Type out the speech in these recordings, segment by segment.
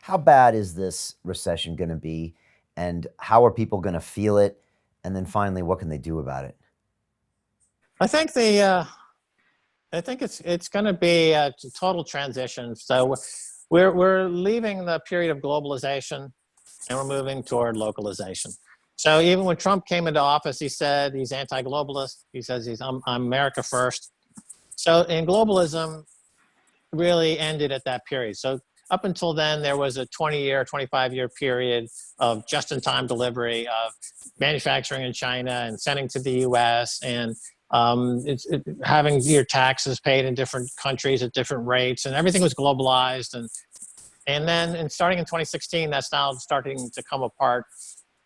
how bad is this recession going to be, and how are people going to feel it? And then finally, what can they do about it? I think I think it's going to be a total transition. So we're leaving the period of globalization and we're moving toward localization. So even when Trump came into office, he said he's anti-globalist. He says I'm America first. So in globalism really ended at that period. So up until then, there was a 20-year, 25-year period of just-in-time delivery of manufacturing in China and sending to the U.S. and having your taxes paid in different countries at different rates, and everything was globalized. And then starting in 2016, that's now starting to come apart.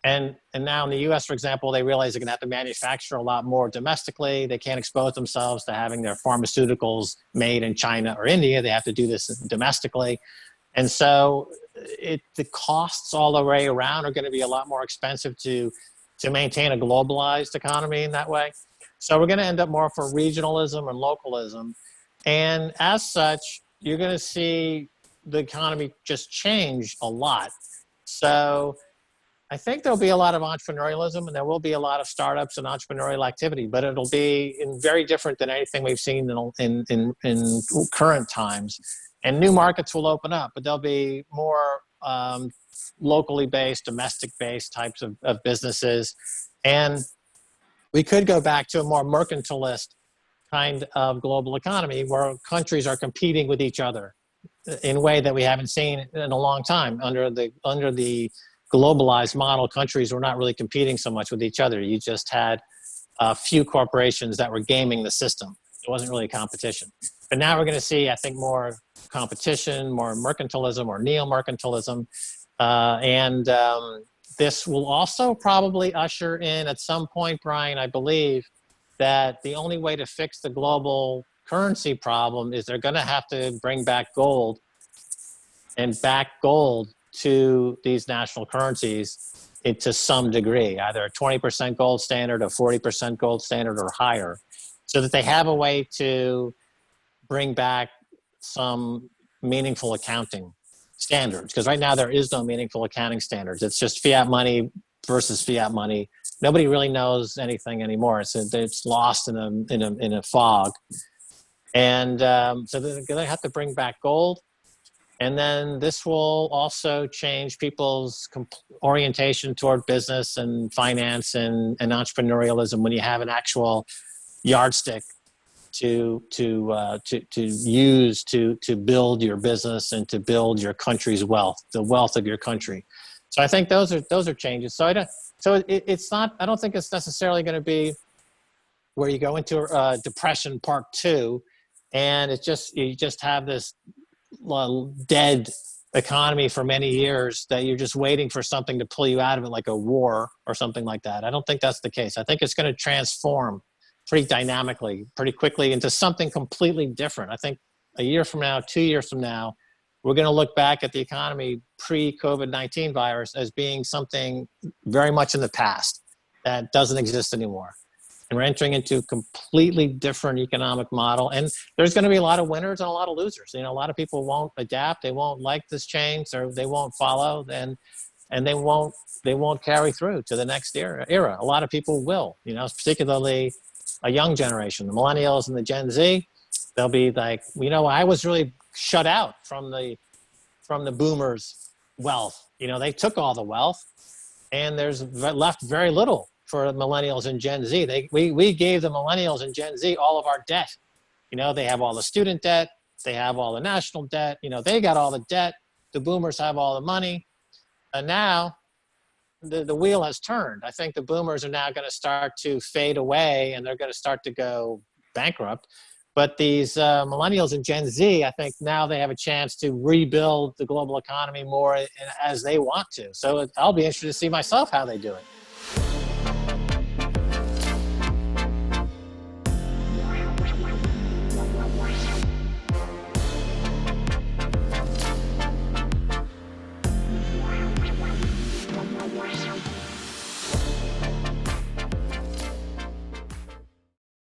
And now in the U.S., for example, they realize they're going to have to manufacture a lot more domestically. They can't expose themselves to having their pharmaceuticals made in China or India. They have to do this domestically. And so the costs all the way around are going to be a lot more expensive to maintain a globalized economy in that way. So we're going to end up more for regionalism and localism. And as such, you're going to see the economy just change a lot. So I think there'll be a lot of entrepreneurialism and there will be a lot of startups and entrepreneurial activity, but it'll be very different than anything we've seen in current times. And new markets will open up, but there'll be more locally based, domestic based types of businesses. And we could go back to a more mercantilist kind of global economy where countries are competing with each other in a way that we haven't seen in a long time. Under the globalized model, countries were not really competing so much with each other. You just had a few corporations that were gaming the system. It wasn't really a competition. But now we're going to see, I think, more competition, more mercantilism or neo-mercantilism. This will also probably usher in at some point, Brian, I believe, that the only way to fix the global currency problem is they're going to have to bring back gold and back gold to these national currencies to some degree, either a 20% gold standard, a 40% gold standard, or higher, so that they have a way to bring back some meaningful accounting standards. Because right now there is no meaningful accounting standards. It's just fiat money versus fiat money. Nobody really knows anything anymore. It's lost in a fog. And so they're going to have to bring back gold. And then this will also change people's orientation toward business and finance and entrepreneurialism when you have an actual yardstick to use to build your business and to build your country's wealth, the wealth of your country. So I think those are changes. So it's not. I don't think it's necessarily going to be where you go into depression part 2, and you just have this dead economy for many years that you're just waiting for something to pull you out of it, like a war or something like that. I don't think that's the case. I think it's going to transform pretty dynamically, pretty quickly into something completely different. I think a year from now, 2 years from now, we're going to look back at the economy pre-COVID-19 virus as being something very much in the past that doesn't exist anymore. And we're entering into a completely different economic model. And there's going to be a lot of winners and a lot of losers. You know, a lot of people won't adapt. They won't like this change, or they won't follow, and they won't carry through to the next era. A lot of people will, you know, particularly a young generation, the millennials and the Gen Z. They'll be like, you know, I was really shut out from the boomers' wealth. You know, they took all the wealth, and there's left very little for millennials and Gen Z. We gave the millennials and Gen Z all of our debt. You know, they have all the student debt, they have all the national debt. You know, they got all the debt. The boomers have all the money, and now the wheel has turned. I think the boomers are now going to start to fade away, and they're going to start to go bankrupt. But these millennials and Gen Z, I think now they have a chance to rebuild the global economy more as they want to. So I'll be interested to see myself how they do it.